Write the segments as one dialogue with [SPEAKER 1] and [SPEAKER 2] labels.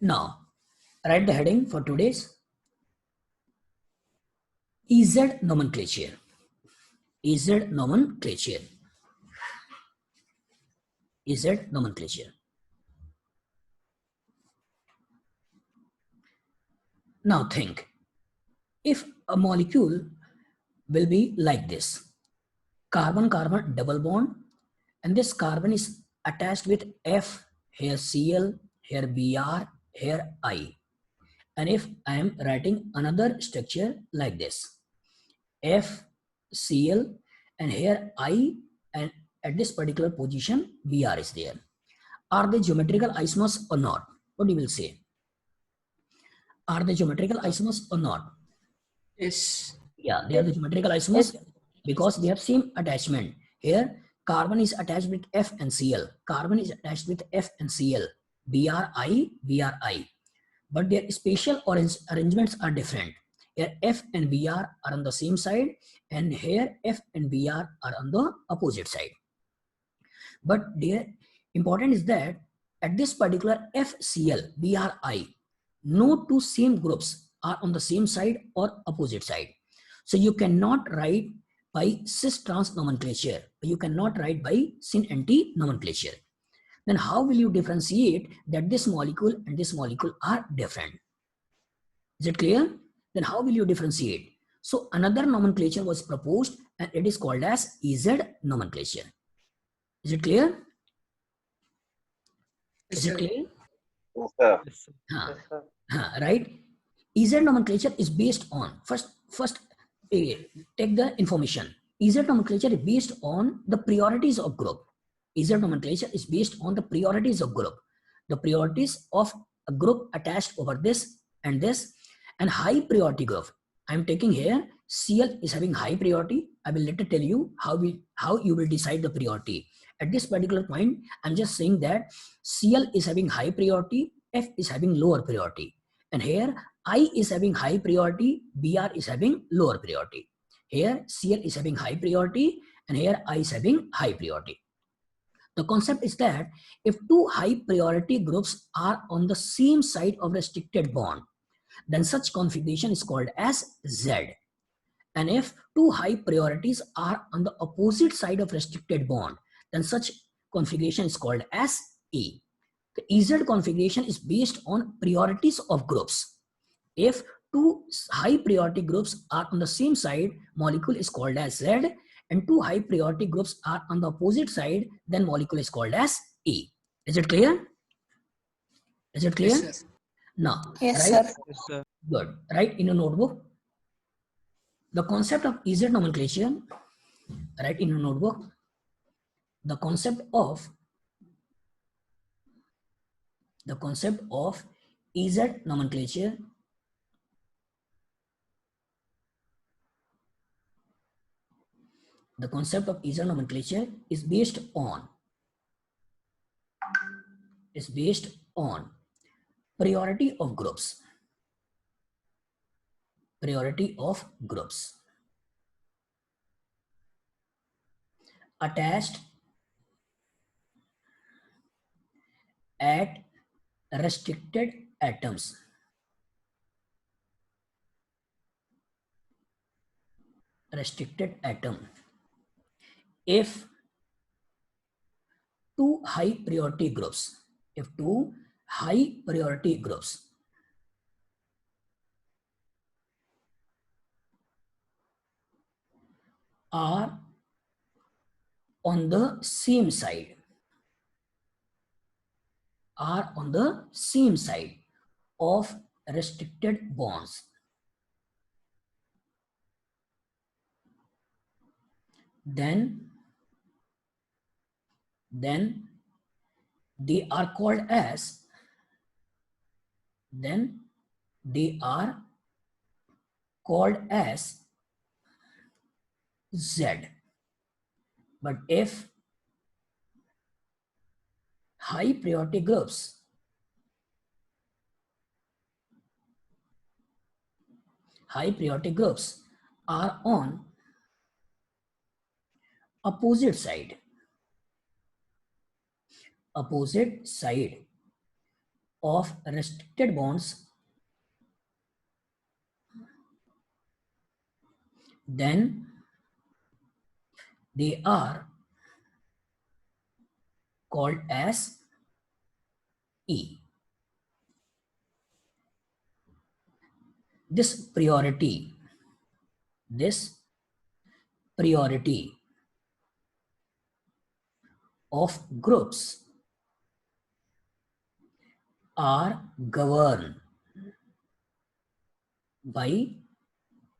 [SPEAKER 1] Now, write the heading for today's EZ nomenclature. EZ nomenclature. EZ nomenclature. Now think, if a molecule will be like this, carbon-carbon double bond, and this carbon is attached with F, here Cl, here Br, here I. And if I am writing another structure like this, F, Cl, and here I, and at this particular position, Br is there. Are they geometrical isomers or not? What you will say? Are they geometrical isomers or not?
[SPEAKER 2] Yes.
[SPEAKER 1] Yeah, they are the geometrical isomers because they have same attachment. Here, carbon is attached with F and Cl. Carbon is attached with F and Cl. Bri, Bri. But their spatial arrangements are different. Here, F and Br are on the same side, and here, F and Br are on the opposite side. But their important is that at this particular FCl, Bri, no two same groups are on the same side or opposite side. So you cannot write by cis-trans nomenclature. You cannot write by syn-anti nomenclature. Then how will you differentiate that this molecule and this molecule are different? Is it clear? Then how will you differentiate? So another nomenclature was proposed and it is called as EZ nomenclature. Is it clear? Is it clear?
[SPEAKER 3] Yes, sir.
[SPEAKER 1] Right? EZ nomenclature is based on first take the information. EZ nomenclature is based on the priorities of group. EZ nomenclature is based on the priorities of group. The priorities of a group attached over this and this, and high priority group. I am taking here Cl is having high priority. I will later tell you how you will decide the priority. At this particular point, I'm just saying that Cl is having high priority, F is having lower priority. And here I is having high priority, Br is having lower priority. Here Cl is having high priority and here I is having high priority. The concept is that if two high priority groups are on the same side of restricted bond, then such configuration is called as Z. And if two high priorities are on the opposite side of restricted bond, then such configuration is called as E. The EZ configuration is based on priorities of groups. If two high priority groups are on the same side, molecule is called as Z, and two high priority groups are on the opposite side, then molecule is called as E. Is it clear? Is it clear?
[SPEAKER 2] Yes, sir.
[SPEAKER 1] Now,
[SPEAKER 4] Yes,
[SPEAKER 1] right?
[SPEAKER 4] sir.
[SPEAKER 5] Yes, sir.
[SPEAKER 1] Good. Write in your notebook the concept of EZ nomenclature. Write in your notebook the concept of EZ nomenclature. The concept of EZ nomenclature is based on priority of groups. Priority of groups attached at restricted atoms. Restricted atom. If two high priority groups, are on the same side, of restricted bonds, then they are called as Z. But if high priority groups are on opposite side, of restricted bonds, then they are called as E. This priority of groups are governed by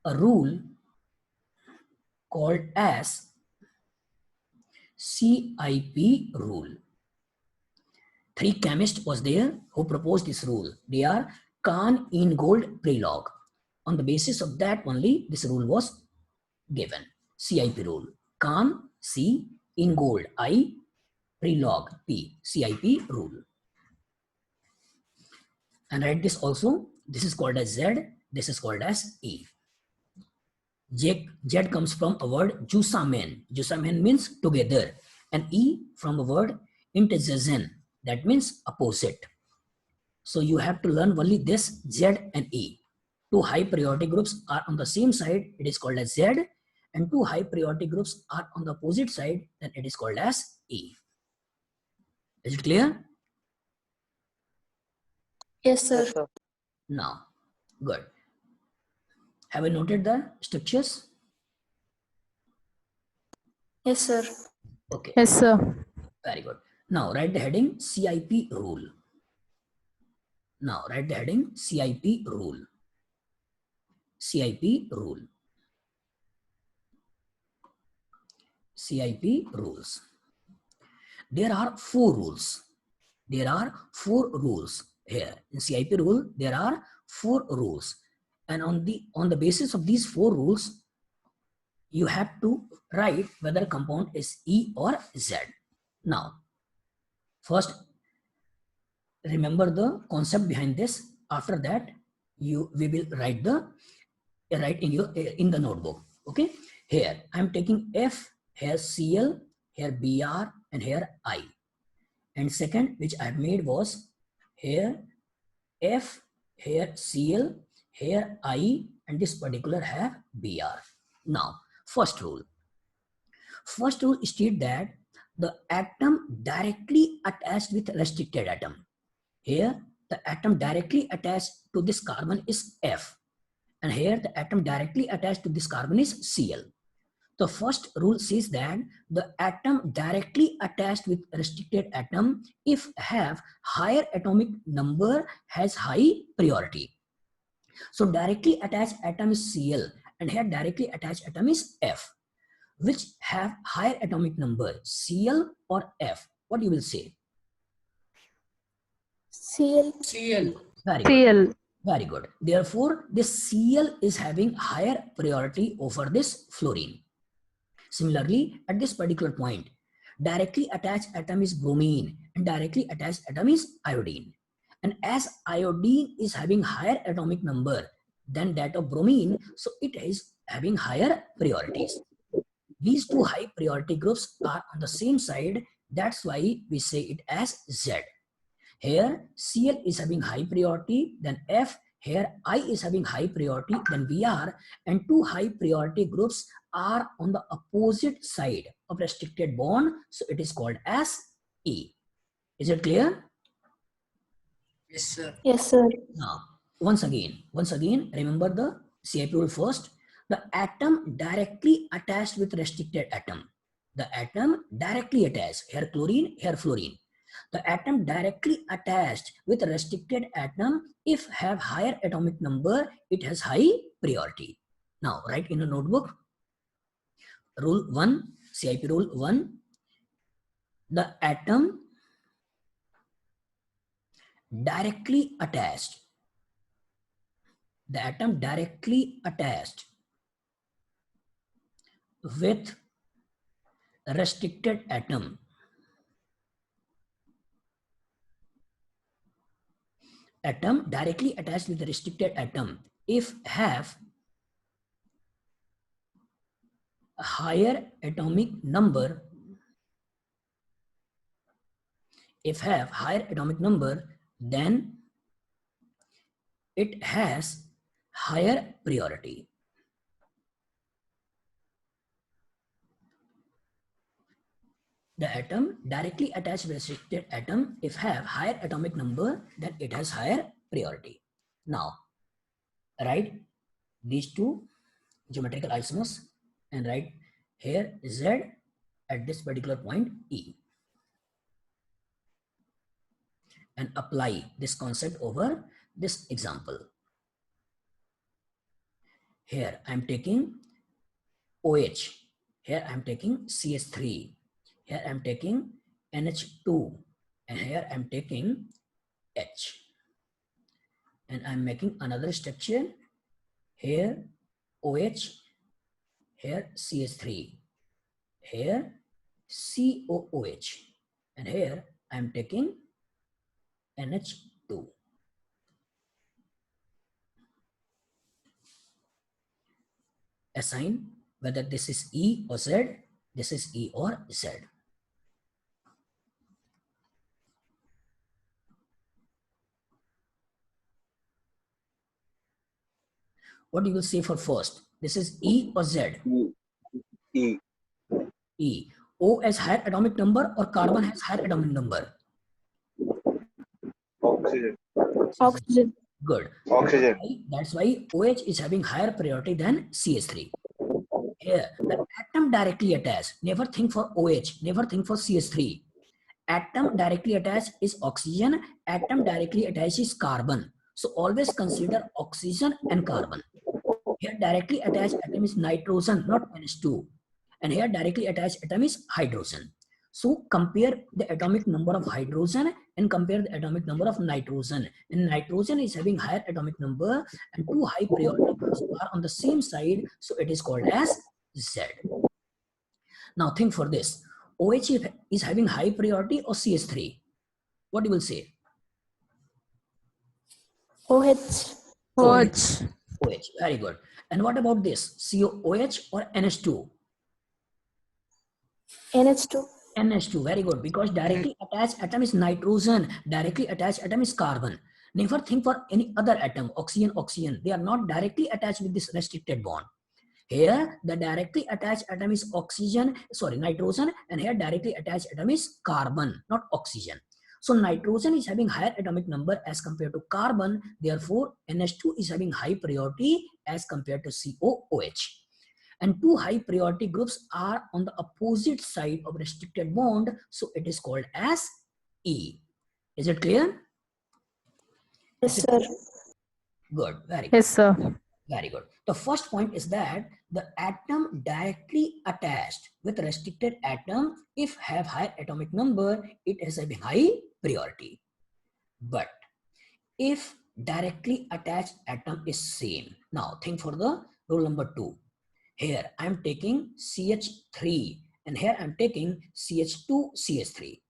[SPEAKER 1] a rule called as CIP rule. Three chemists was there who proposed this rule. They are Kahn-Ingold Prelog. On the basis of that only this rule was given. CIP rule. Kahn, C, Ingold, I, Prelog, P, CIP rule. And write this also. This is called as Z. This is called as E. Z comes from a word Jusamen. Jusamen means together. And E from a word intezazen. That means opposite. So you have to learn only this Z and E. Two high priority groups are on the same side. It is called as Z. And two high priority groups are on the opposite side. Then it is called as E. Is it clear?
[SPEAKER 2] Yes, sir.
[SPEAKER 3] Yes, sir.
[SPEAKER 1] Now, good. Have you noted the structures?
[SPEAKER 2] Yes, sir.
[SPEAKER 1] Okay.
[SPEAKER 4] Yes, sir.
[SPEAKER 1] Very good. Now write the heading CIP rule. Now write the heading CIP rule. CIP rule. CIP rules. There are four rules. There are four rules here. In CIP rule, there are four rules. And on the basis of these four rules, you have to write whether compound is E or Z. Now, first, remember the concept behind this. After that, we will write in the notebook. Okay. Here I'm taking F, here Cl, here Br, and here I. And second, which I have made was here F, here Cl, here I, and this particular have Br. Now, first rule. First rule state that the atom directly attached with restricted atom. Here, the atom directly attached to this carbon is F. And here, the atom directly attached to this carbon is Cl. The first rule says that the atom directly attached with restricted atom, if have higher atomic number, has high priority. So directly attached atom is Cl, and here directly attached atom is F. Which have higher atomic number, Cl or F? What you will say?
[SPEAKER 2] Cl.
[SPEAKER 1] Very good.
[SPEAKER 4] Cl.
[SPEAKER 1] Very good. Therefore, this Cl is having higher priority over this fluorine. Similarly, at this particular point, directly attached atom is bromine and directly attached atom is iodine. And as iodine is having higher atomic number than that of bromine, so it is having higher priorities. These two high priority groups are on the same side. That's why we say it as Z. Here, Cl is having high priority, then F. Here, I is having high priority, then Br. And two high priority groups are on the opposite side of restricted bond. So it is called as E. Is it clear?
[SPEAKER 3] Yes, sir.
[SPEAKER 2] Yes, sir.
[SPEAKER 1] Now, once again, remember the CIP rule first. The atom directly attached with restricted atom. The atom directly attached. Here chlorine, here fluorine. The atom directly attached with a restricted atom, if have higher atomic number, it has high priority. Now, write in a notebook. Rule 1, CIP rule 1. The atom directly attached. The atom directly attached with restricted atom. Atom directly attached with the restricted atom, if have a higher atomic number, then it has higher priority. The atom directly attached restricted atom, if have higher atomic number, then it has higher priority. Now, write these two geometrical isomers and write here Z at this particular point E, and apply this concept over this example. Here I am taking OH, here I am taking CH3, here I am taking NH2, and here I am taking H, and I am making another structure here OH, here CH3, here COOH, and here I am taking NH2. Assign whether this is E or Z, this is E or Z. What you will say for first? This is E or Z?
[SPEAKER 4] E.
[SPEAKER 1] E. O has higher atomic number or carbon has higher atomic number?
[SPEAKER 4] Oxygen.
[SPEAKER 2] Oxygen.
[SPEAKER 1] Good.
[SPEAKER 4] Oxygen.
[SPEAKER 1] That's why OH is having higher priority than CH3. Here, the atom directly attached. Never think for OH. Never think for CH3. Atom directly attached is oxygen. Atom directly attached is carbon. So always consider oxygen and carbon. Here directly attached atom is nitrogen, not NH2. And here directly attached atom is hydrogen. So compare the atomic number of hydrogen and compare the atomic number of nitrogen. And nitrogen is having higher atomic number and two high priority groups are on the same side. So it is called as Z. Now think for this. OH is having high priority or CH3? What you will say?
[SPEAKER 2] OH.
[SPEAKER 1] OH. OH. Very good. And what about this? COOH or NH2?
[SPEAKER 2] NH2.
[SPEAKER 1] NH2, very good, because directly attached atom is nitrogen, directly attached atom is carbon. Never think for any other atom, oxygen, oxygen. They are not directly attached with this restricted bond. Here, the directly attached atom is nitrogen, and here directly attached atom is carbon, not oxygen. So nitrogen is having higher atomic number as compared to carbon. Therefore, NH2 is having high priority as compared to COOH. And two high priority groups are on the opposite side of restricted bond. So it is called as E. Is it clear?
[SPEAKER 2] Yes, sir.
[SPEAKER 1] Good. Very good.
[SPEAKER 5] Yes, sir.
[SPEAKER 1] Very good. The first point is that the atom directly attached with restricted atom, if have high atomic number, it has a high priority. But if directly attached atom is same. Now think for the rule number 2. Here I am taking CH3 and here I am taking CH2 CH3.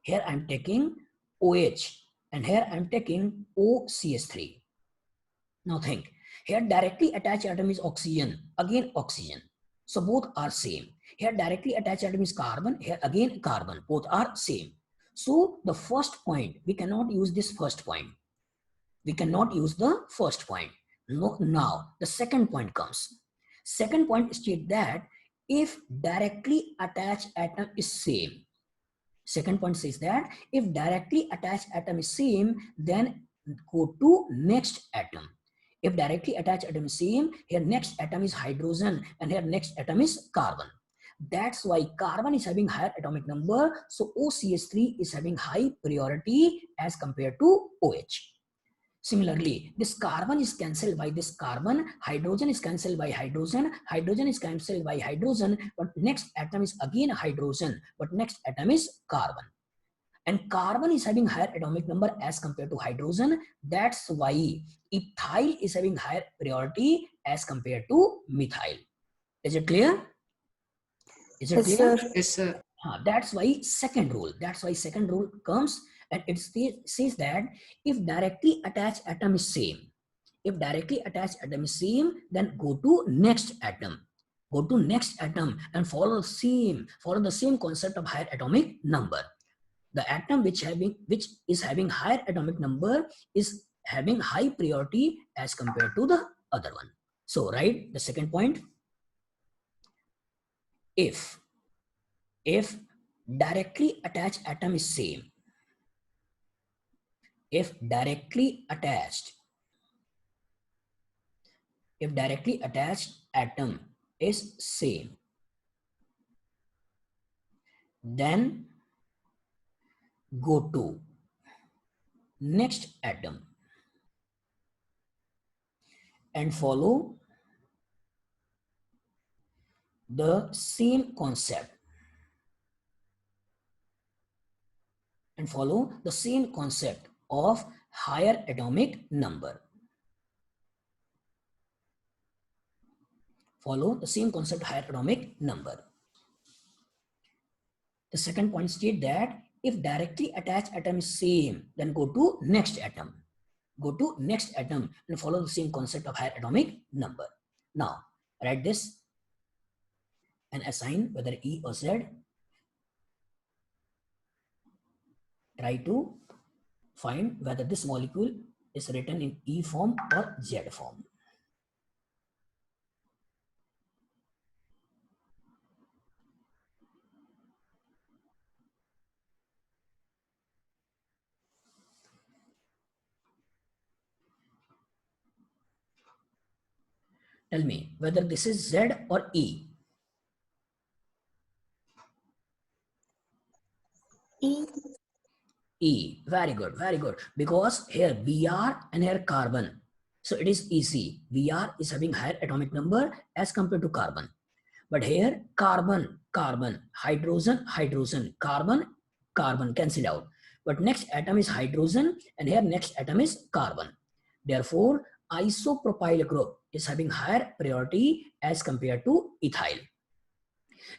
[SPEAKER 1] Here I am taking OH and here I am taking OCH3. Now think, here directly attached atom is oxygen, again oxygen. So both are same. Here directly attached atom is carbon, here again carbon, both are same. So the first point, we cannot use this first point. We cannot use the first point. No, now the second point comes. Second point states that if directly attached atom is same. Second point says that if directly attached atom is same, then go to next atom. If directly attached atom is same, here next atom is hydrogen and here next atom is carbon. That's why carbon is having higher atomic number. So OCH3 is having high priority as compared to OH. Similarly, this carbon is cancelled by this carbon, hydrogen is cancelled by hydrogen, hydrogen is cancelled by hydrogen, but next atom is again hydrogen, but next atom is carbon. And carbon is having higher atomic number as compared to hydrogen. That's why ethyl is having higher priority as compared to methyl. Is it clear? Is it
[SPEAKER 2] Yes,
[SPEAKER 1] clear?
[SPEAKER 2] sir.
[SPEAKER 3] Yes, sir.
[SPEAKER 1] That's why second rule. That's why second rule comes. And it says that if directly attached atom is same, if directly attached atom is same, then go to next atom. Go to next atom and follow the same concept of higher atomic number. The atom which is having higher atomic number is having high priority as compared to the other one. So write the second point. If directly attached atom is same, if directly attached atom is same, then go to next atom and follow the same concept of higher atomic number. Follow the same concept, higher atomic number. The second point state that if directly attached atom is same, then go to next atom. Go to next atom and follow the same concept of higher atomic number. Now, write this and assign whether E or Z. Try to find whether this molecule is written in E form or Z form. Tell me whether this is Z or E.
[SPEAKER 2] E.
[SPEAKER 1] E. Very good, very good. Because here Br and here carbon. So it is easy. Br is having higher atomic number as compared to carbon. But here carbon, carbon, hydrogen, hydrogen, carbon, carbon, cancel out. But next atom is hydrogen and here next atom is carbon. Therefore, isopropyl group is having higher priority as compared to ethyl.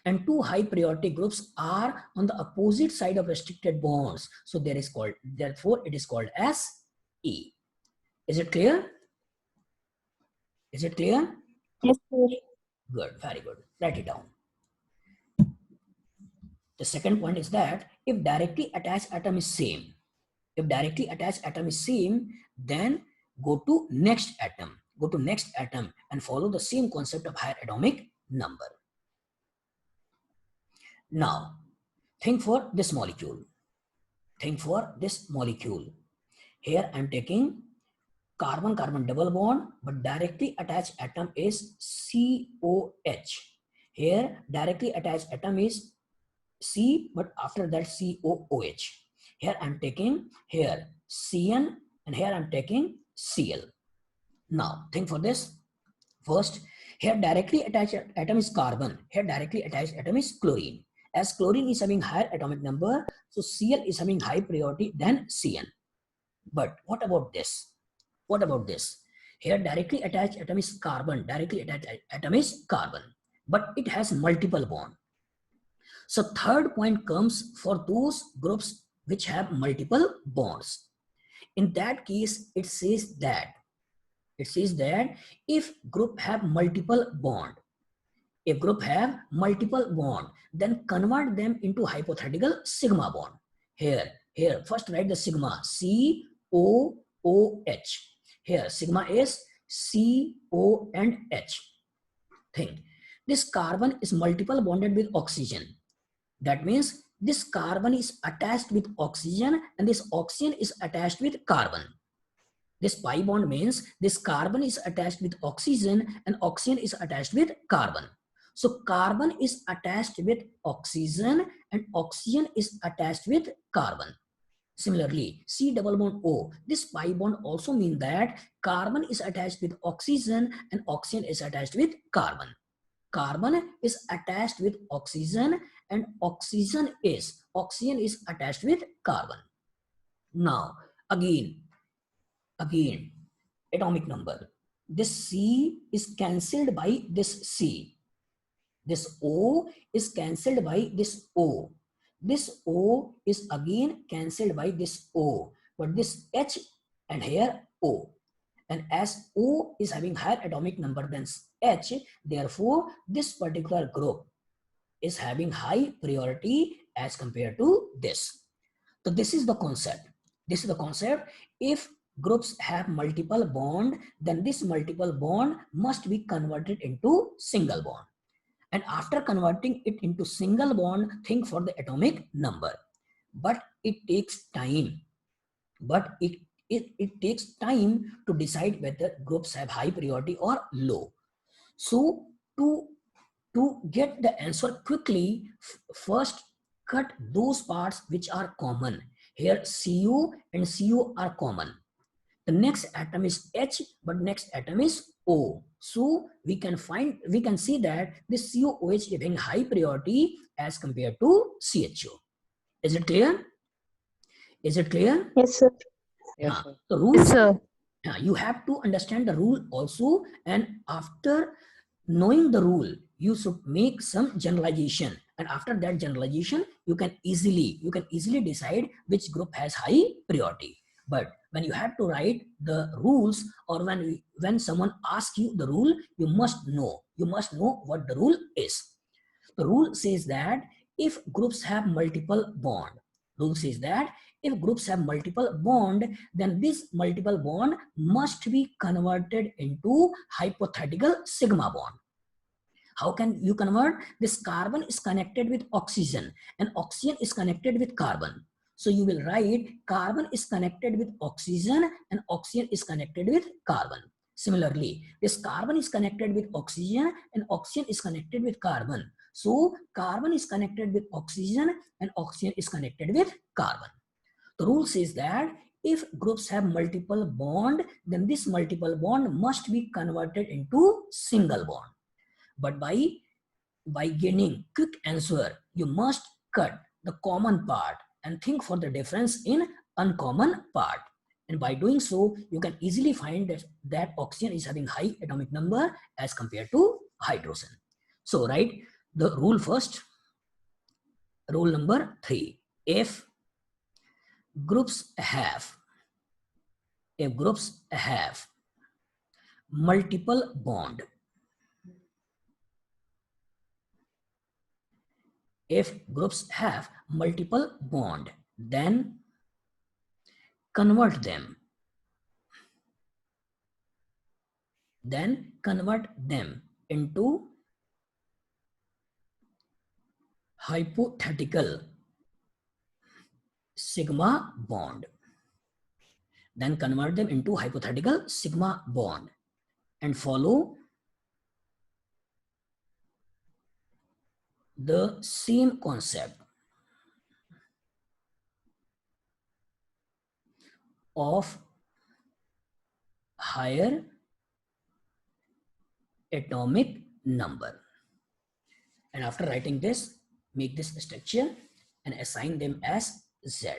[SPEAKER 1] And two high priority groups are on the opposite side of restricted bonds. So therefore it is called as E. Is it clear? Is it clear?
[SPEAKER 2] Yes, sir.
[SPEAKER 1] Good, very good. Write it down. The second point is that if directly attached atom is same, then go to next atom. Go to next atom and follow the same concept of higher atomic number. Now, think for this molecule. Here I'm taking carbon-carbon double bond, but directly attached atom is COH. Here, directly attached atom is C, but after that COOH. Here I'm taking here CN and here I'm taking Cl. Now, think for this. First, here directly attached atom is carbon. Here directly attached atom is chlorine. As chlorine is having higher atomic number, so Cl is having high priority than Cn. But what about this? Here directly attached atom is carbon. But it has multiple bonds. So third point comes for those groups which have multiple bonds. In that case, it says that if group have multiple bond, then convert them into hypothetical sigma bond. Here, first write the sigma, COOH. Here, sigma is CO and H. Think, this carbon is multiple bonded with oxygen. That means this carbon is attached with oxygen and this oxygen is attached with carbon. This pi bond means this carbon is attached with oxygen and oxygen is attached with carbon. So carbon is attached with oxygen and oxygen is attached with carbon. Similarly, C double bond O, this pi bond also means that carbon is attached with oxygen and oxygen is attached with carbon. Carbon is attached with oxygen and oxygen is attached with carbon. Now, again, atomic number. This C is cancelled by this C. This O is cancelled by this O. This O is again cancelled by this O. But this H and here O. And as O is having higher atomic number than H, therefore this particular group is having high priority as compared to this. So this is the concept. This is the concept. If groups have multiple bond, then this multiple bond must be converted into single bond. And after converting it into single bond, think for the atomic number. But it takes time. But it takes time to decide whether groups have high priority or low. So to get the answer quickly, first cut those parts which are common. Here Cu and Cu are common. The next atom is H, but next atom is O. So we can see that this COOH is having high priority as compared to CHO. Is it clear? Is it clear?
[SPEAKER 2] Yes, sir.
[SPEAKER 3] Yes,
[SPEAKER 1] Huh.
[SPEAKER 3] sir.
[SPEAKER 1] The rule,
[SPEAKER 2] Yes, sir.
[SPEAKER 1] you have to understand the rule also, and after knowing the rule, you should make some generalization, and after that generalization, you can easily decide which group has high priority. But when you have to write the rules, or when someone asks you the rule, you must know what the rule is. The rule says that if groups have multiple bond, then this multiple bond must be converted into hypothetical sigma bond. How can you convert? This carbon is connected with oxygen and oxygen is connected with carbon. So you will write carbon is connected with oxygen and oxygen is connected with carbon. Similarly, this carbon is connected with oxygen and oxygen is connected with carbon. So carbon is connected with oxygen and oxygen is connected with carbon. The rule says that if groups have multiple bond, then this multiple bond must be converted into single bond. But by gaining quick answer, you must cut the common part and think for the difference in uncommon part. And by doing so, you can easily find that oxygen is having high atomic number as compared to hydrogen. So write the rule first. Rule number 3. If groups have multiple bond, then convert them into hypothetical sigma bond. And follow the same concept of higher atomic number. And after writing this, make this structure and assign them as Z.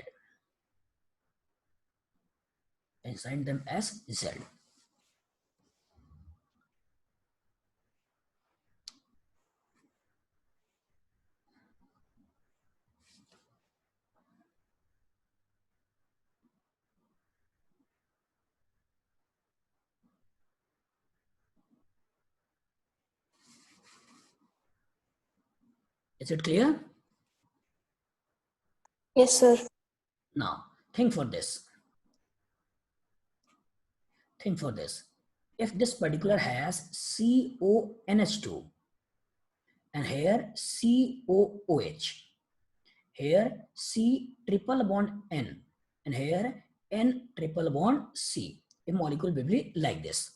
[SPEAKER 1] Is it clear?
[SPEAKER 2] Yes, sir.
[SPEAKER 1] Now, think for this. If this particular has CONH2 and here COOH, here C triple bond N and here N triple bond C, a molecule will be like this.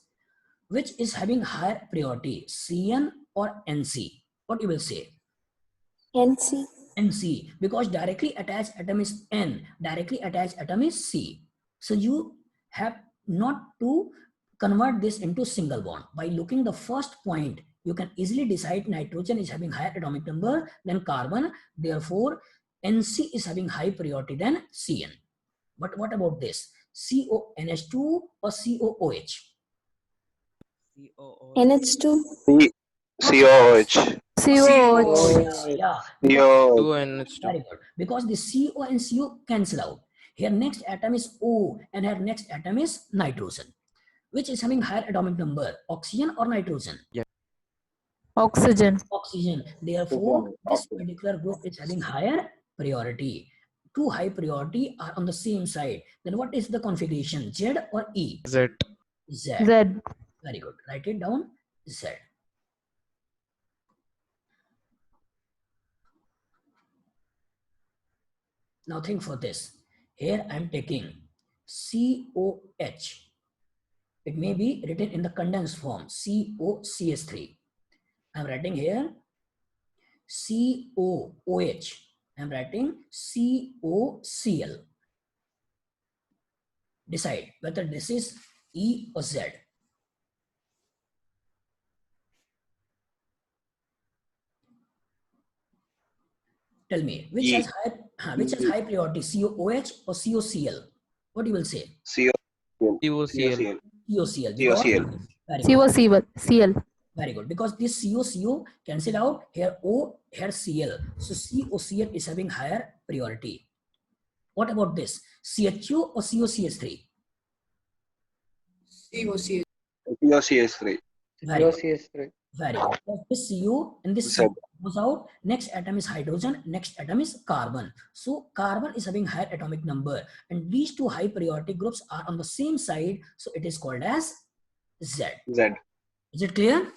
[SPEAKER 1] Which is having higher priority, CN or NC? What you will say?
[SPEAKER 2] NC.
[SPEAKER 1] NC, because directly attached atom is N, directly attached atom is C. So you have not to convert this into single bond. By looking the first point, you can easily decide nitrogen is having higher atomic number than carbon. Therefore, NC is having high priority than CN. But what about this? CONH2 or COOH?
[SPEAKER 2] NH2.
[SPEAKER 4] COOH.
[SPEAKER 2] COOH.
[SPEAKER 1] Yeah.
[SPEAKER 4] COOH.
[SPEAKER 1] Very good. Because the CO and CO cancel out. Here next atom is O and here next atom is nitrogen. Which is having higher atomic number? Oxygen or nitrogen?
[SPEAKER 2] Oxygen.
[SPEAKER 1] Oxygen. Therefore, this particular group is having higher priority. two high priority are on the same side, then what is the configuration, Z or E?
[SPEAKER 4] Z.
[SPEAKER 1] Z.
[SPEAKER 2] Z.
[SPEAKER 1] Very good. Write it down, Z. Now think for this. Here I am taking COH. It may be written in the condensed form, COCH3. I am writing here COOH. I am writing COCl. Decide whether this is E or Z. Tell me which
[SPEAKER 4] E.
[SPEAKER 1] has high priority, COOH or COCl? What you will say?
[SPEAKER 4] COCL.
[SPEAKER 1] COCl. Because
[SPEAKER 4] COCL.
[SPEAKER 1] very good.
[SPEAKER 2] COCl.
[SPEAKER 1] Very good. Because this CO cancel out, here O, here Cl. So COCl is having higher priority. What about this? CHU or COCH3?
[SPEAKER 3] COC.
[SPEAKER 4] COCH3.
[SPEAKER 1] Very good.
[SPEAKER 3] COCS3.
[SPEAKER 1] Very good. So this CO and this
[SPEAKER 4] Z.
[SPEAKER 1] CO goes out. Next atom is hydrogen. Next atom is carbon. So carbon is having higher atomic number. And these two high priority groups are on the same side. So it is called as Z.
[SPEAKER 4] Z.
[SPEAKER 1] Is it clear?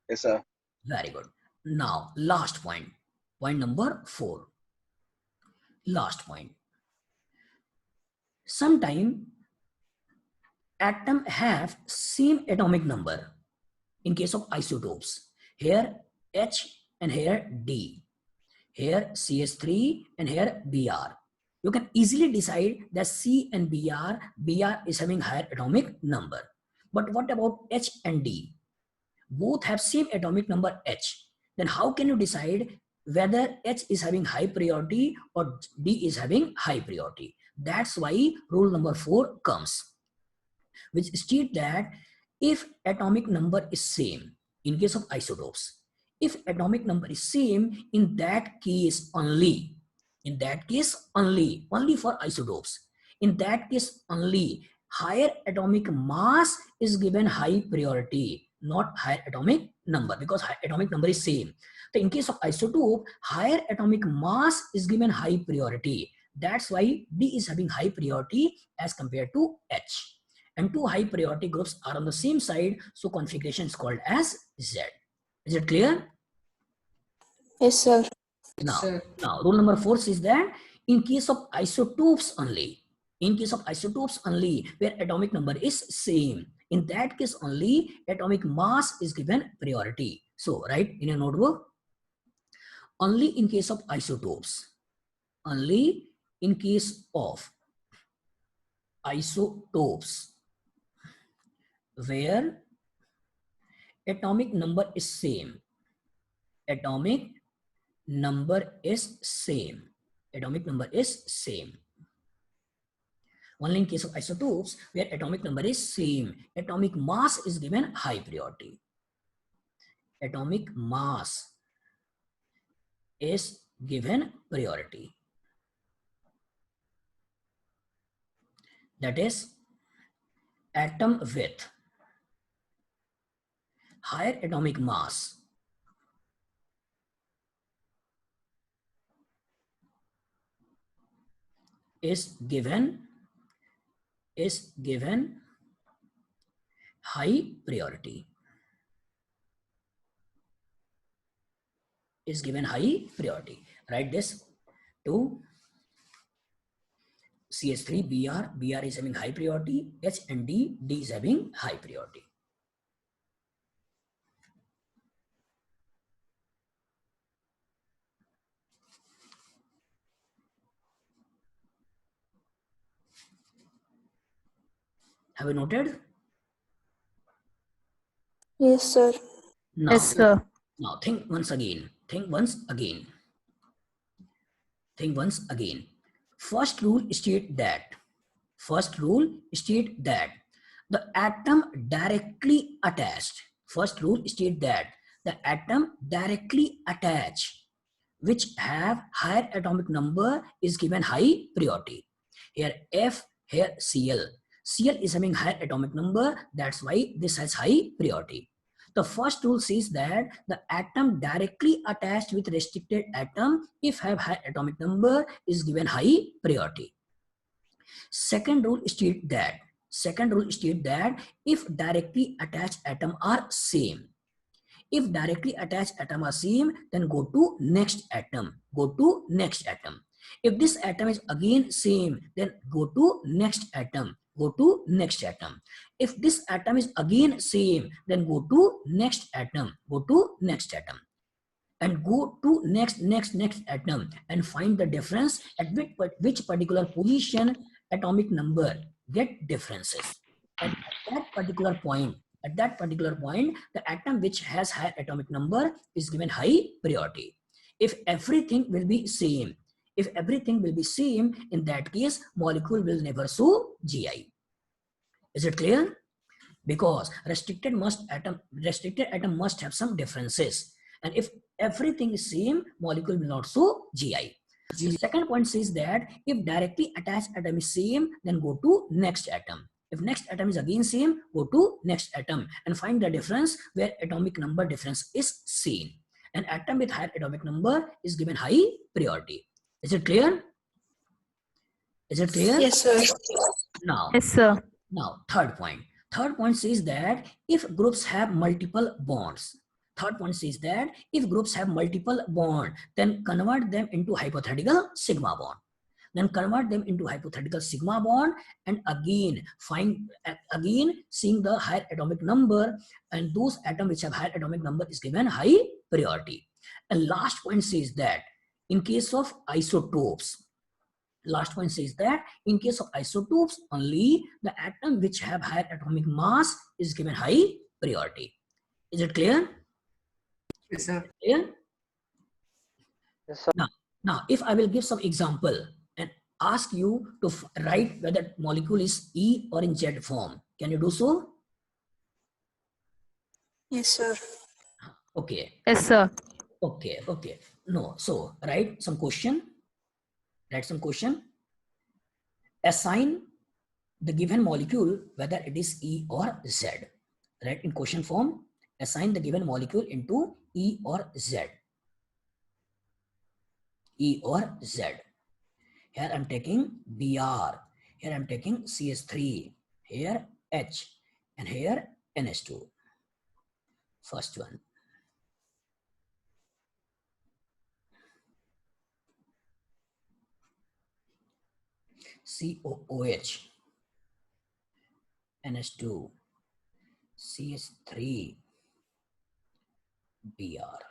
[SPEAKER 4] Yes, sir.
[SPEAKER 1] Very good. Now, last point. Point number 4. Last point. Sometime atom have same atomic number in case of isotopes. Here H and here D. Here CH3 and here Br. You can easily decide that C and Br is having higher atomic number. But what about H and D? Both have same atomic number H. Then how can you decide whether H is having high priority or D is having high priority? That's why rule number 4 comes, which state that if atomic number is same in case of isotopes, if atomic number is same, in that case only for isotopes, in that case only higher atomic mass is given high priority, not higher atomic number, because high atomic number is same. So in case of isotope, higher atomic mass is given high priority. That's why D is having high priority as compared to H. And two high priority groups are on the same side, so configuration is called as Z. Is it clear?
[SPEAKER 2] Yes, sir.
[SPEAKER 1] Now rule number 4 says that in case of isotopes only, where atomic number is same, in that case only atomic mass is given priority. So write in your notebook, only in case of isotopes, where atomic number is same, only in case of isotopes where atomic number is same, atomic mass is given high priority. Atomic mass is given priority. That is, atom with higher atomic mass is given high priority. Write this to CH3 Br is having high priority, H and D is having high priority. Have you noted?
[SPEAKER 2] Yes, sir.
[SPEAKER 1] Now,
[SPEAKER 2] Yes, sir.
[SPEAKER 1] now think once again. First rule state that the atom directly attached. Which have higher atomic number is given high priority. Here F, here Cl. Cl is having higher atomic number, that's why this has high priority. The first rule says that the atom directly attached with restricted atom, if have high atomic number, is given high priority. Second rule states that if directly attached atom are same, if directly attached atom are same, then go to next atom. If this atom is again same, then go to next atom. If this atom is again same, then go to next atom. And go to next atom and find the difference at which particular position atomic number get differences. And at that particular point, the atom which has high atomic number is given high priority. If everything will be same, in that case, molecule will never show GI. Is it clear? Because restricted atom must have some differences. And if everything is same, molecule will not show GI. The second point says that if directly attached atom is same, then go to next atom. If next atom is again same, go to next atom and find the difference where atomic number difference is seen. An atom with higher atomic number is given high priority. Is it clear?
[SPEAKER 2] Yes, sir.
[SPEAKER 1] Now,
[SPEAKER 2] Yes, sir.
[SPEAKER 1] now, third point says that if groups have multiple bonds, then convert them into hypothetical sigma bond. And again seeing the higher atomic number, and those atoms which have higher atomic number is given high priority. And last point says that in case of isotopes, only the atom which have higher atomic mass is given high priority. Is it clear?
[SPEAKER 3] Yes, sir.
[SPEAKER 1] Clear?
[SPEAKER 4] Yes, sir.
[SPEAKER 1] Now, if I will give some example and ask you to write whether molecule is E or in Z form, can you do so?
[SPEAKER 2] Yes, sir.
[SPEAKER 1] Okay.
[SPEAKER 2] Yes, sir.
[SPEAKER 1] Okay. No. So write some question. Assign the given molecule whether it is E or Z. Right, in question form, assign the given molecule into E or Z. Here I'm taking Br. Here I'm taking CH3. Here H. And here NH2. First one. COOH. NH2. CH3. Br.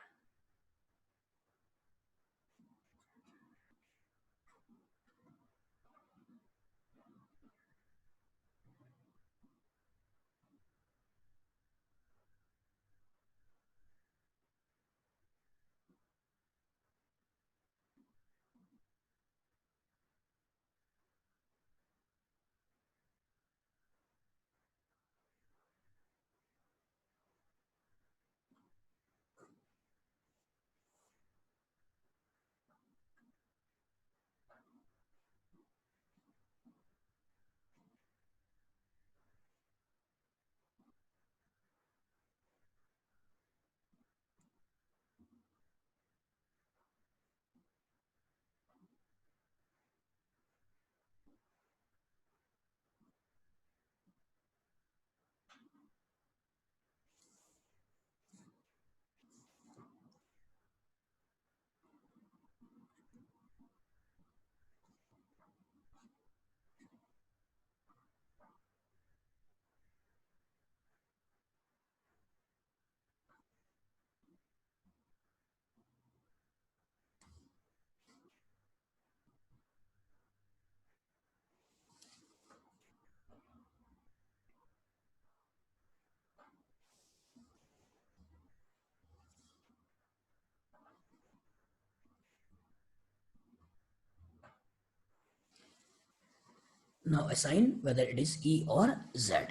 [SPEAKER 1] Now assign whether it is E or Z.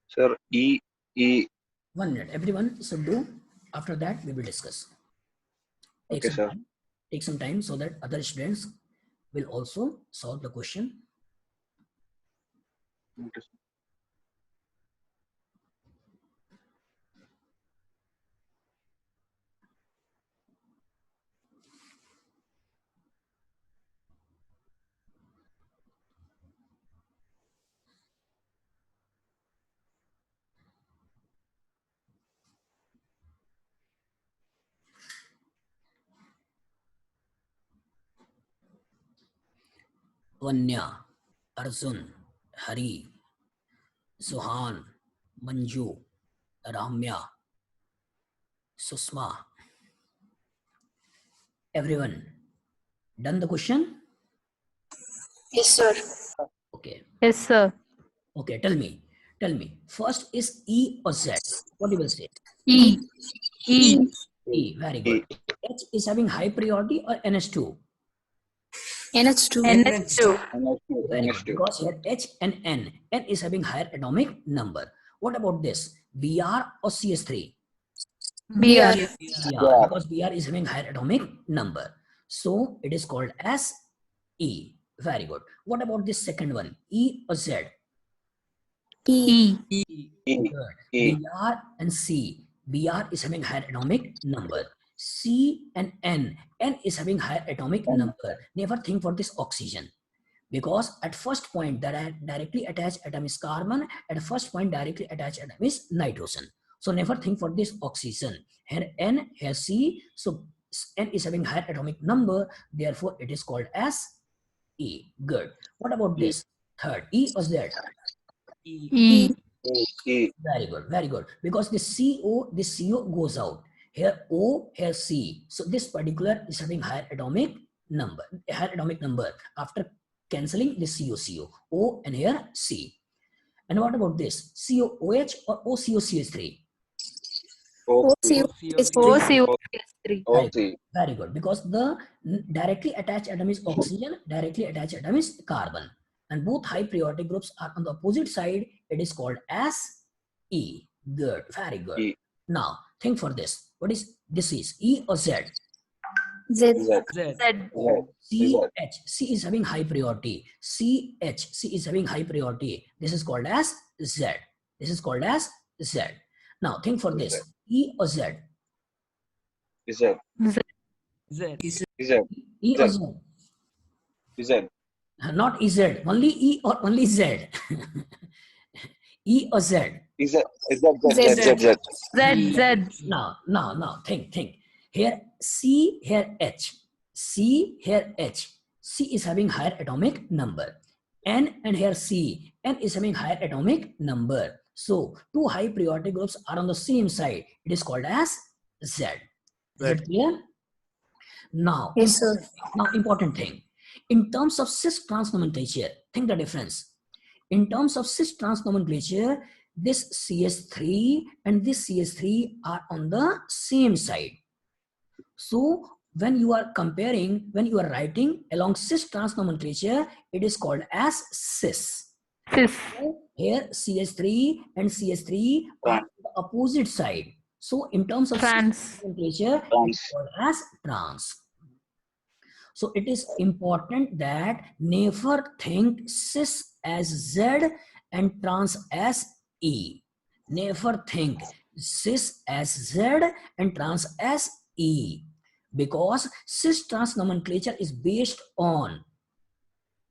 [SPEAKER 4] Sir, E.
[SPEAKER 1] 1 minute. Everyone should do After that, we will discuss. Take
[SPEAKER 5] Okay,
[SPEAKER 1] some
[SPEAKER 5] sir.
[SPEAKER 1] time. Take some time so that other students will also solve the question.
[SPEAKER 5] Okay, sir.
[SPEAKER 1] Vanya, Arjun, Hari, Suhan, Manju, Ramya, Susma. Everyone, done the question?
[SPEAKER 2] Yes, sir.
[SPEAKER 1] Okay.
[SPEAKER 2] Yes, sir.
[SPEAKER 1] Okay, tell me. First is E or Z? What you will say?
[SPEAKER 2] E. E.
[SPEAKER 1] E, very good. H is having high priority or NH2?
[SPEAKER 2] NH2.
[SPEAKER 3] NH2.
[SPEAKER 1] Very good.
[SPEAKER 5] NH2.
[SPEAKER 1] Because here H and N. N is having higher atomic number. What about this? Br or CS3?
[SPEAKER 2] Br.
[SPEAKER 1] Yeah, because Br is having higher atomic number. So it is called as E. Very good. What about this second one? E or Z?
[SPEAKER 2] E.
[SPEAKER 1] Good.
[SPEAKER 5] E.
[SPEAKER 1] Br and C. Br is having higher atomic number. C and N. N is having higher atomic number. Never think for this oxygen. Because at first point that I directly attached atom is carbon, at first point directly attached atom is nitrogen. So never think for this oxygen. Here N, here C, so N is having higher atomic number, therefore it is called as E. Good. What about this? Third, E or Z?
[SPEAKER 2] E.
[SPEAKER 5] E.
[SPEAKER 1] Very good, very good. Because this CO goes out. Here O, here C. So this particular is having higher atomic number. After cancelling this CO, O and here C. And what about this? COOH or OCOCH3?
[SPEAKER 2] OCO3.
[SPEAKER 1] Very good. Because the directly attached atom is oxygen, directly attached atom is carbon. And both high periodic groups are on the opposite side. It is called as E. Good. Very good.
[SPEAKER 5] E.
[SPEAKER 1] Now, think for this. What is this is? E or Z?
[SPEAKER 2] Z.
[SPEAKER 3] Z.
[SPEAKER 1] CH. C is having high priority. CH. C is having high priority. This is called as Z. This is called as Z. Now, think for this. E or Z?
[SPEAKER 5] Z.
[SPEAKER 3] Z.
[SPEAKER 5] Z.
[SPEAKER 1] E or Z?
[SPEAKER 5] Z.
[SPEAKER 1] Not EZ. Only E or only Z? E or Z?
[SPEAKER 5] Z. Z.
[SPEAKER 2] Z.
[SPEAKER 1] Now, think. Here C, here H. C, here H. C is having higher atomic number. N and here C. N is having higher atomic number. So, two high periodic groups are on the same side. It is called as Z. Is it clear? Now,
[SPEAKER 2] Yes, sir.
[SPEAKER 1] important thing. In terms of cis-trans nomenclature, think the difference. In terms of cis-trans nomenclature, this CS3 and this CS3 are on the same side. So when you are comparing, when you are writing along cis-trans nomenclature, it is called as cis.
[SPEAKER 2] Cis.
[SPEAKER 1] Here CS3 and CS3 are on the opposite side. So in terms of
[SPEAKER 2] Trans.
[SPEAKER 1] nomenclature, it is called as trans. So it is important that never think cis as Z and trans as E. Never think cis as Z and trans as E. Because cis-trans nomenclature is based on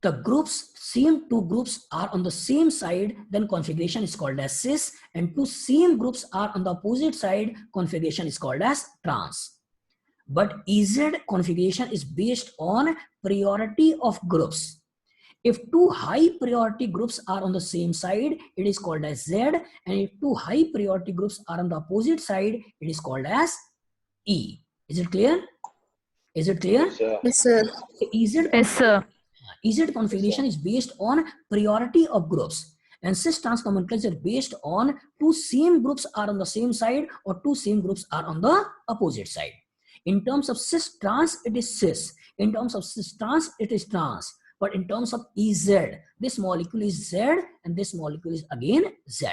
[SPEAKER 1] the groups, same two groups are on the same side, then configuration is called as cis, and two same groups are on the opposite side, configuration is called as trans. But EZ configuration is based on priority of groups. If two high priority groups are on the same side, it is called as Z, and if two high priority groups are on the opposite side, it is called as E. Is it clear? Is it clear?
[SPEAKER 2] Yes, sir. Yes, sir.
[SPEAKER 1] EZ configuration is based on priority of groups, and cis-trans nomenclature based on two same groups are on the same side or two same groups are on the opposite side. In terms of cis-trans, it is cis. In terms of cis-trans, it is trans. But in terms of EZ, this molecule is Z and this molecule is again Z.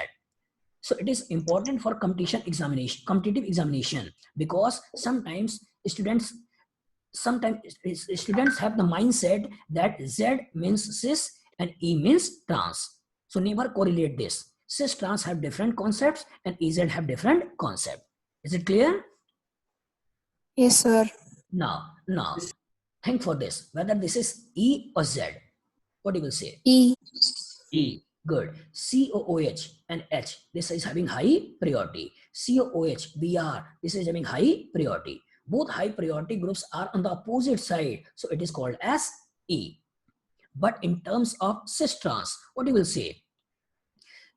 [SPEAKER 1] So it is important for competitive examination, because sometimes students have the mindset that Z means cis and E means trans. So never correlate this. Cis trans have different concepts and EZ have different concept. Is it clear?
[SPEAKER 2] Yes, sir.
[SPEAKER 1] Now, think for this, whether this is E or Z. What you will say?
[SPEAKER 2] E.
[SPEAKER 1] E. Good. COOH and H. This is having high priority. COOH, Br. This is having high priority. Both high priority groups are on the opposite side. So it is called as E. But in terms of cis trans, what you will say?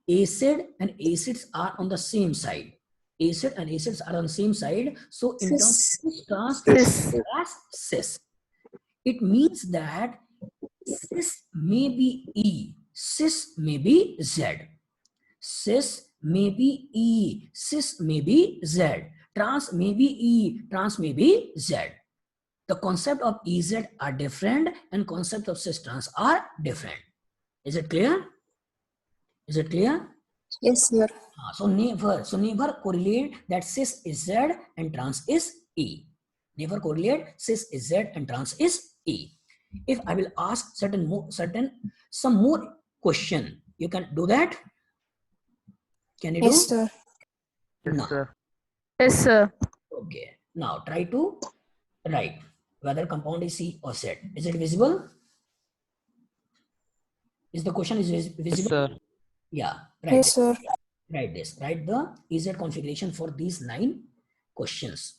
[SPEAKER 1] Acid and acids are on the same side. Acid and acids are on the same side. So in terms of cis trans, it is as cis. It means that cis may be E, cis may be Z. Cis may be E, cis may be Z. Trans may be E, trans may be Z. The concept of EZ are different and concept of cis trans are different. Is it clear? Is it clear?
[SPEAKER 2] Yes, sir.
[SPEAKER 1] So never correlate that cis is Z and trans is E. Never correlate cis is Z and trans is E. If I will ask some more question, you can do that. Can you
[SPEAKER 2] Yes,
[SPEAKER 1] do?
[SPEAKER 2] sir.
[SPEAKER 1] No.
[SPEAKER 2] Yes, sir.
[SPEAKER 1] Okay. Now try to write whether compound is C or Z. Is it visible? Is the question is visible?
[SPEAKER 6] Sir.
[SPEAKER 1] Yeah. Right.
[SPEAKER 2] Yes, sir.
[SPEAKER 1] Write this. Write the EZ configuration for these 9 questions.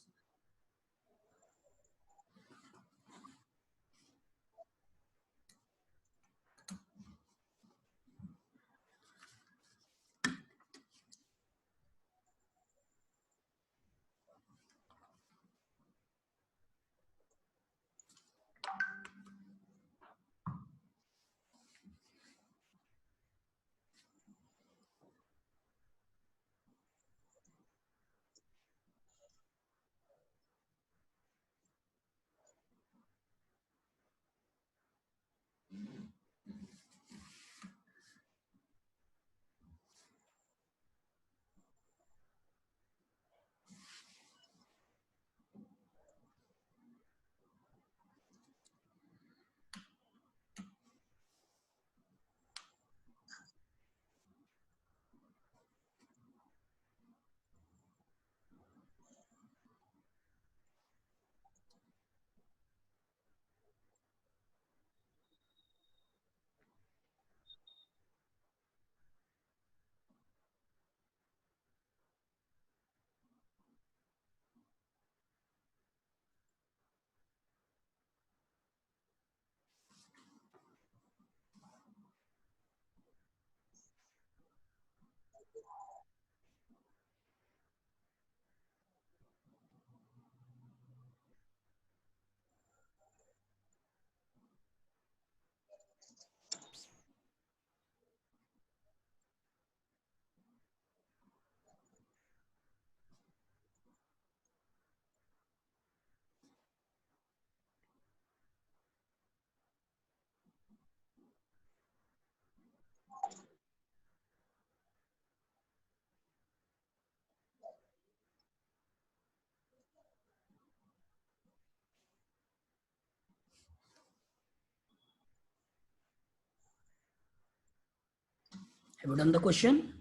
[SPEAKER 1] Have you done the question?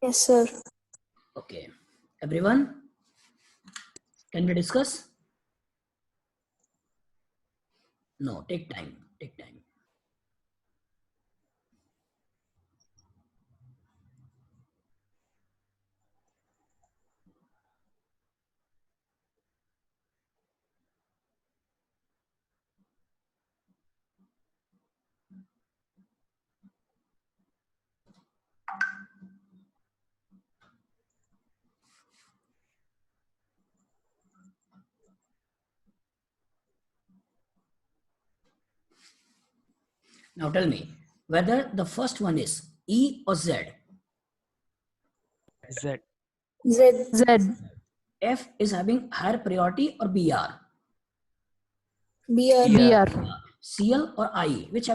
[SPEAKER 2] Yes, sir.
[SPEAKER 1] Okay. Everyone, can we discuss? No, take time. Take time. Now tell me whether the first one is E or Z.
[SPEAKER 6] Z.
[SPEAKER 2] Z. Z.
[SPEAKER 1] F is having higher priority or BR?
[SPEAKER 2] BR.
[SPEAKER 6] Yeah.
[SPEAKER 2] BR.
[SPEAKER 1] CL or I, which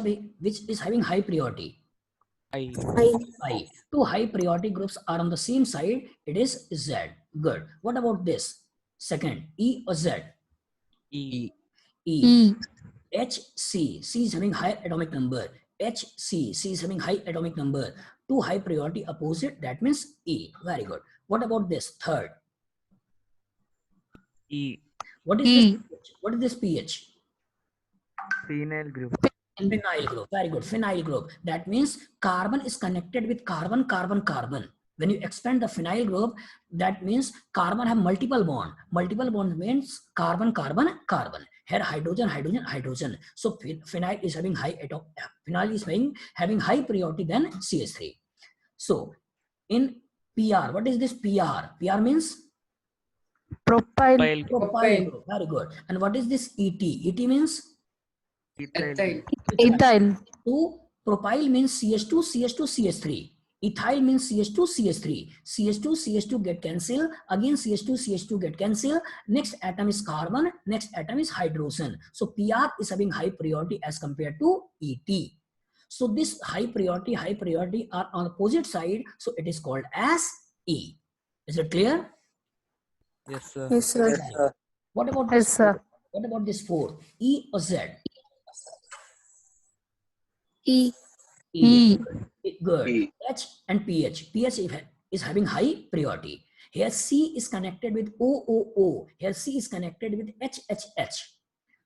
[SPEAKER 1] is having high priority?
[SPEAKER 2] I.
[SPEAKER 1] I. Two high priority groups are on the same side. It is Z. Good. What about this? Second, E or Z?
[SPEAKER 2] E.
[SPEAKER 1] E. HC. C is having high atomic number. HC. C is having high atomic number. Two high priority opposite. That means E. Very good. What about this? Third.
[SPEAKER 2] E.
[SPEAKER 1] What is this pH? What is this pH?
[SPEAKER 2] Phenyl group.
[SPEAKER 1] Phenyl group. Very good. Phenyl group. That means carbon is connected with carbon, carbon, carbon. When you expand the phenyl group, that means carbon have multiple bond. Multiple bond means carbon, carbon, carbon. Here hydrogen, hydrogen, hydrogen. So phenyl is having phenyl is having high priority than CH3. So in PR, what is this PR? PR means
[SPEAKER 2] Propyl.
[SPEAKER 1] propyl group. Very good. And what is this ET? ET means
[SPEAKER 3] Ethyl.
[SPEAKER 2] Ethyl.
[SPEAKER 1] So propyl means CH2, CH2, CH3. Ethyl means CH2, CH3. CH2, CH2 get cancelled. Again CH2, CH2 get cancelled. Next atom is carbon. Next atom is hydrogen. So PR is having high priority as compared to ET. So this high priority are on opposite side. So it is called as E. Is it clear?
[SPEAKER 2] Yes, sir. Yes, sir.
[SPEAKER 4] Yes, sir.
[SPEAKER 1] What about
[SPEAKER 2] Yes,
[SPEAKER 1] this?
[SPEAKER 2] sir.
[SPEAKER 1] What about this fourth? E or Z?
[SPEAKER 2] E.
[SPEAKER 1] E. Good.
[SPEAKER 5] E.
[SPEAKER 1] H and pH. pH is having high priority. Here C is connected with OOO. Here C is connected with HHH.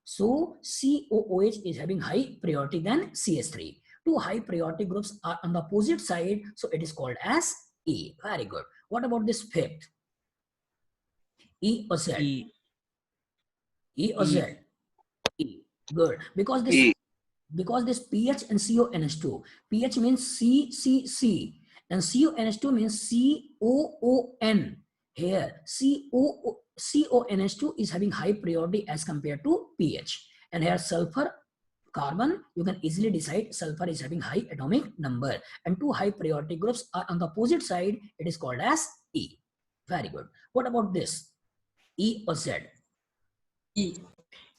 [SPEAKER 1] So COOH is having high priority than CH3. Two high priority groups are on the opposite side. So it is called as E. Very good. What about this fifth? E or Z?
[SPEAKER 2] E.
[SPEAKER 1] E or Z? E. Good. Because this
[SPEAKER 5] E.
[SPEAKER 1] because this pH and CONH2, pH means CCC and CONH2 means COON. Here CONH2 is having high priority as compared to pH. And here sulfur, carbon, you can easily decide sulfur is having high atomic number. And two high priority groups are on the opposite side. It is called as E. Very good. What about this? E or Z?
[SPEAKER 3] E.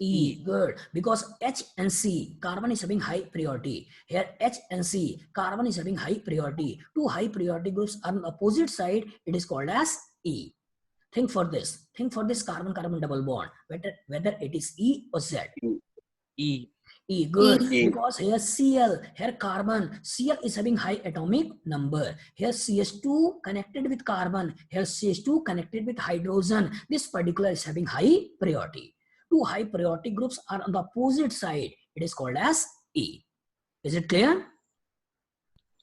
[SPEAKER 1] E, good. Because H and C, carbon is having high priority. Here H and C, carbon is having high priority. Two high priority groups are on the opposite side. It is called as E. Think for this. Think for this carbon-carbon double bond. Whether it is E or Z.
[SPEAKER 2] E.
[SPEAKER 1] E, good.
[SPEAKER 5] E.
[SPEAKER 1] Because here Cl, here carbon, Cl is having high atomic number. Here CH2 connected with carbon. Here CH2 connected with hydrogen. This particular is having high priority. Two high priority groups are on the opposite side. It is called as E. Is it clear?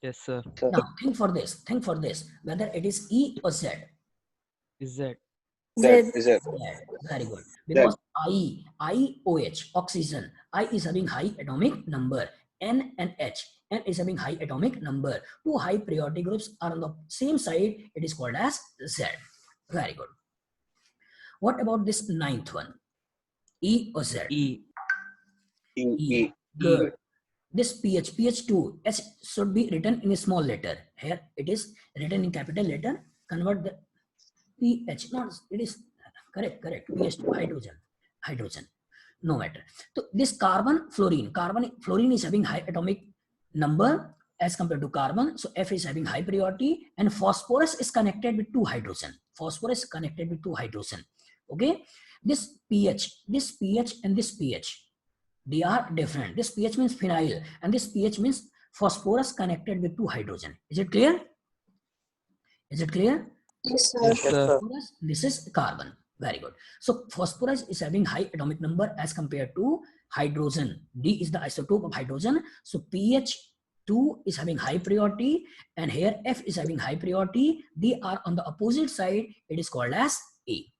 [SPEAKER 2] Yes, sir.
[SPEAKER 1] Now think for this. Think for this. Whether it is E or Z.
[SPEAKER 2] Z.
[SPEAKER 5] Z. Z.
[SPEAKER 1] Z. Very good. Because IOH, oxygen, I is having high atomic number. N and H. N is having high atomic number. Two high priority groups are on the same side. It is called as Z. Very good. What about this ninth one? E or Z?
[SPEAKER 2] E.
[SPEAKER 5] E.
[SPEAKER 1] E.
[SPEAKER 5] E.
[SPEAKER 1] Good. This pH2, H should be written in a small letter. Here it is written in capital letter. Convert the pH. No, it is correct. pH2, hydrogen. No matter. So this carbon, fluorine is having high atomic number as compared to carbon. So F is having high priority, and phosphorus is connected with two hydrogen. Okay. This pH and this pH, they are different. This pH means phenyl and this pH means phosphorus connected with two hydrogen. Is it clear?
[SPEAKER 2] Yes, sir.
[SPEAKER 4] Yes, sir.
[SPEAKER 1] Phosphorus, this is carbon. Very good. So phosphorus is having high atomic number as compared to hydrogen. D is the isotope of hydrogen. So pH2 is having high priority and here F is having high priority. They are on the opposite side. It is called as E.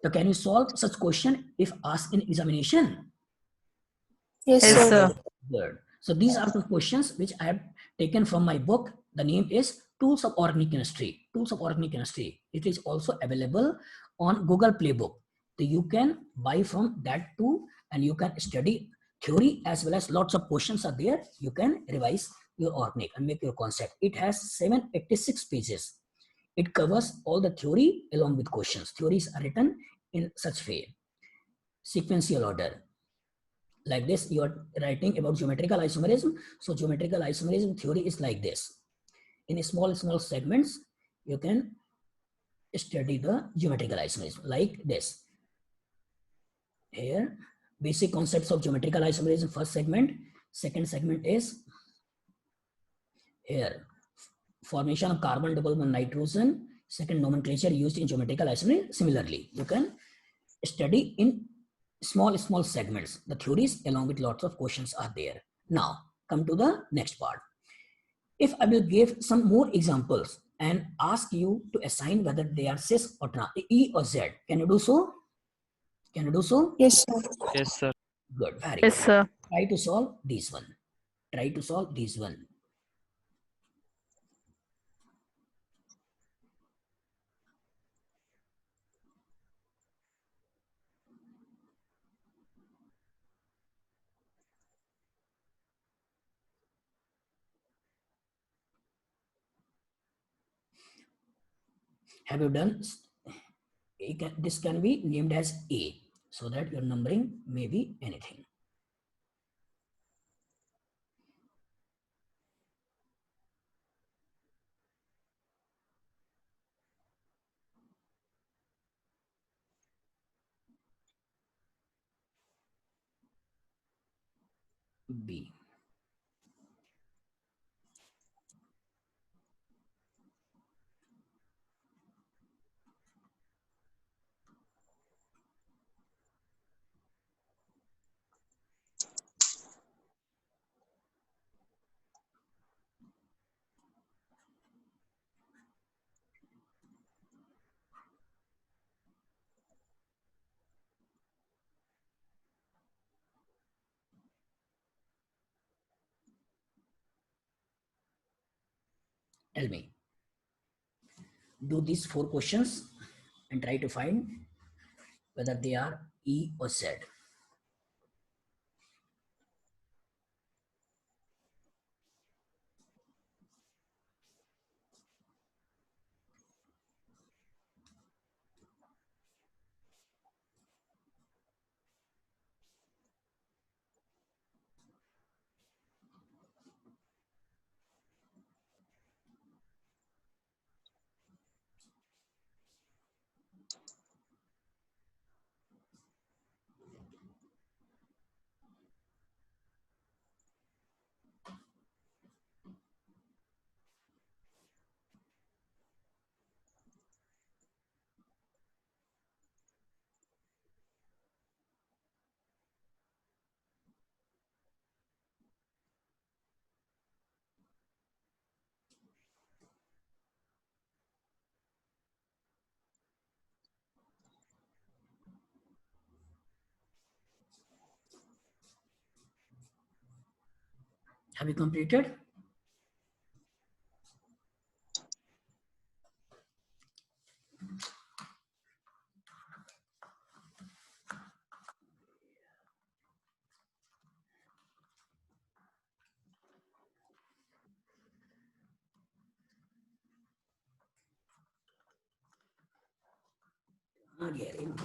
[SPEAKER 1] So can you solve such question if asked in examination?
[SPEAKER 2] Yes, sir.
[SPEAKER 1] Good. So these are the questions which I have taken from my book. The name is Tools of Organic Chemistry. It is also available on Google Playbook. So you can buy from that too and you can study theory as well as lots of questions are there. You can revise your organic and make your concept. It has 786 pages. It covers all the theory along with questions. Theories are written in such way. Sequential order. Like this, you are writing about geometrical isomerism. So geometrical isomerism theory is like this. In small segments, you can study the geometrical isomerism like this. Here, basic concepts of geometrical isomerism, first segment. Second segment is here, formation of carbon double bond nitrogen. Second nomenclature used in geometrical isomerism. Similarly, you can study in small segments. The theories along with lots of questions are there. Now, come to the next part. If I will give some more examples and ask you to assign whether they are cis or E or Z, can you do so? Can you do so?
[SPEAKER 2] Yes, sir. Yes, sir.
[SPEAKER 1] Good, very
[SPEAKER 6] Yes,
[SPEAKER 1] good.
[SPEAKER 6] sir.
[SPEAKER 1] Try to solve this one. Try to solve this one. Have you done? This can be named as A, so that your numbering may be anything. B. Tell me. Do these 4 questions and try to find whether they are E or Z. Have you completed? Again,